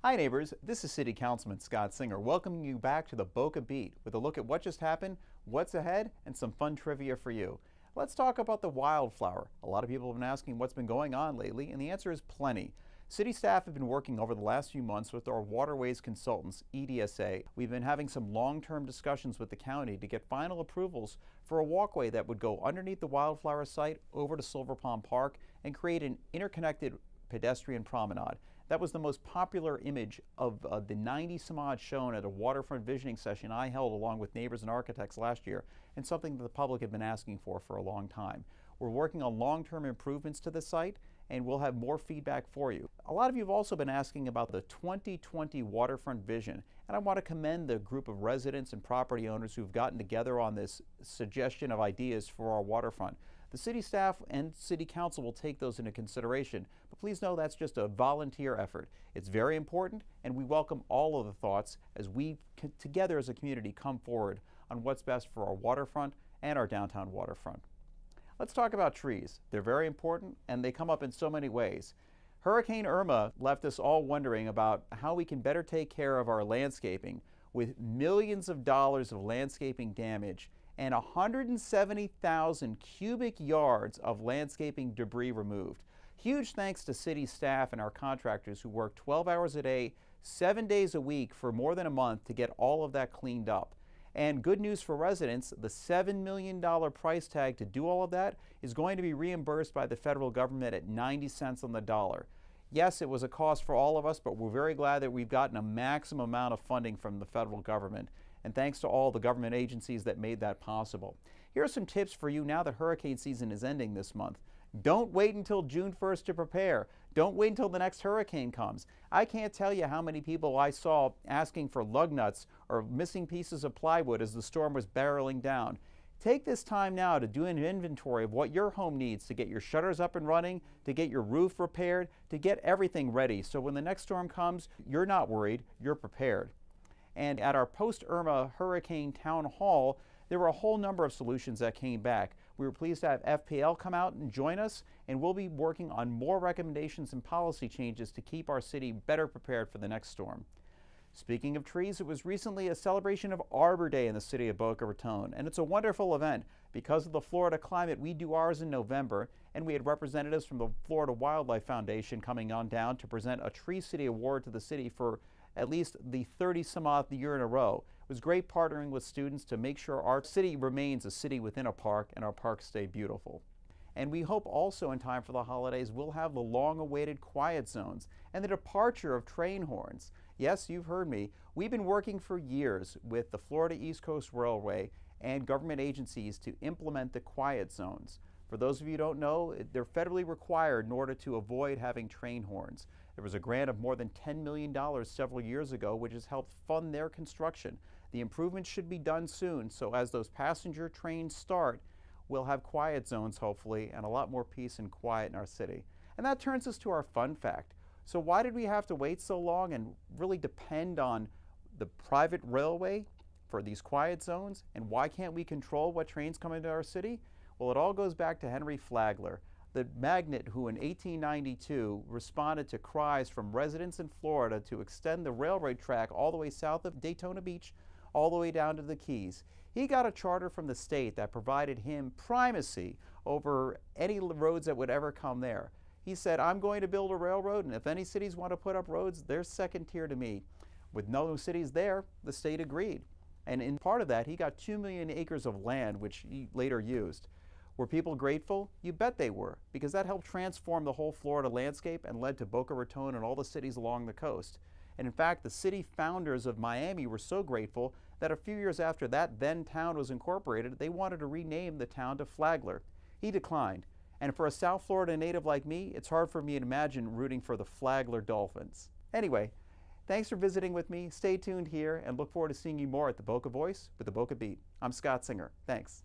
Hi neighbors, this is City Councilman Scott Singer welcoming you back to the Boca Beat with a look at what just happened, what's ahead, and some fun trivia for you. Let's talk about the Wildflower. A lot of people have been asking what's been going on lately, and the answer is plenty. City staff have been working over the last few months with our waterways consultants, EDSA. We've been having some long-term discussions with the county to get final approvals for a walkway that would go underneath the Wildflower site over to Silver Pond Park and create an interconnected pedestrian promenade. That was the most popular image of the 90 some odd shown at a Waterfront Visioning session I held along with neighbors and architects last year, and something that the public had been asking for a long time. We're working on long-term improvements to the site, and we'll have more feedback for you. A lot of you have also been asking about the 2020 Waterfront Vision, and I want to commend the group of residents and property owners who've gotten together on this suggestion of ideas for our waterfront. The city staff and city council will take those into consideration, but please know that's just a volunteer effort. It's very important, and we welcome all of the thoughts as we together as a community come forward on what's best for our waterfront and our downtown waterfront. Let's talk about trees. They're very important, and they come up in so many ways. Hurricane Irma left us all wondering about how we can better take care of our landscaping with millions of dollars of landscaping damage and 170,000 cubic yards of landscaping debris removed. Huge thanks to city staff and our contractors who work 12 hours a day, 7 days a week for more than a month to get all of that cleaned up. And good news for residents, the $7 million price tag to do all of that is going to be reimbursed by the federal government at 90 cents on the dollar. Yes, it was a cost for all of us, but we're very glad that we've gotten a maximum amount of funding from the federal government. And thanks to all the government agencies that made that possible. Here are some tips for you now that hurricane season is ending this month. Don't wait until June 1st to prepare. Don't wait until the next hurricane comes. I can't tell you how many people I saw asking for lug nuts or missing pieces of plywood as the storm was barreling down. Take this time now to do an inventory of what your home needs to get your shutters up and running, to get your roof repaired, to get everything ready so when the next storm comes, you're not worried, you're prepared. And at our post-Irma Hurricane Town Hall, there were a whole number of solutions that came back. We were pleased to have FPL come out and join us, and we'll be working on more recommendations and policy changes to keep our city better prepared for the next storm. Speaking of trees, it was recently a celebration of Arbor Day in the city of Boca Raton, and it's a wonderful event. Because of the Florida climate, we do ours in November, and we had representatives from the Florida Wildlife Foundation coming on down to present a Tree City Award to the city for at least the 30-some-odd year in a row. It was great partnering with students to make sure our city remains a city within a park and our parks stay beautiful. And we hope also in time for the holidays we'll have the long-awaited quiet zones and the departure of train horns. Yes, you've heard me. We've been working for years with the Florida East Coast Railway and government agencies to implement the quiet zones. For those of you who don't know, they're federally required in order to avoid having train horns. There was a grant of more than $10 million several years ago, which has helped fund their construction. The improvements should be done soon, so as those passenger trains start, we'll have quiet zones hopefully, and a lot more peace and quiet in our city. And that turns us to our fun fact. So why did we have to wait so long and really depend on the private railway for these quiet zones? And why can't we control what trains come into our city? Well, it all goes back to Henry Flagler, the magnate who in 1892 responded to cries from residents in Florida to extend the railroad track all the way south of Daytona Beach, all the way down to the Keys. He got a charter from the state that provided him primacy over any roads that would ever come there. He said, I'm going to build a railroad, and if any cities want to put up roads, they're second tier to me. With no cities there, the state agreed. And in part of that, he got 2 million acres of land, which he later used. Were people grateful? You bet they were, because that helped transform the whole Florida landscape and led to Boca Raton and all the cities along the coast. And in fact, the city founders of Miami were so grateful that a few years after that then town was incorporated, they wanted to rename the town to Flagler. He declined. And for a South Florida native like me, it's hard for me to imagine rooting for the Flagler Dolphins. Anyway, thanks for visiting with me. Stay tuned here and look forward to seeing you more at the Boca Voice with the Boca Beat. I'm Scott Singer. Thanks.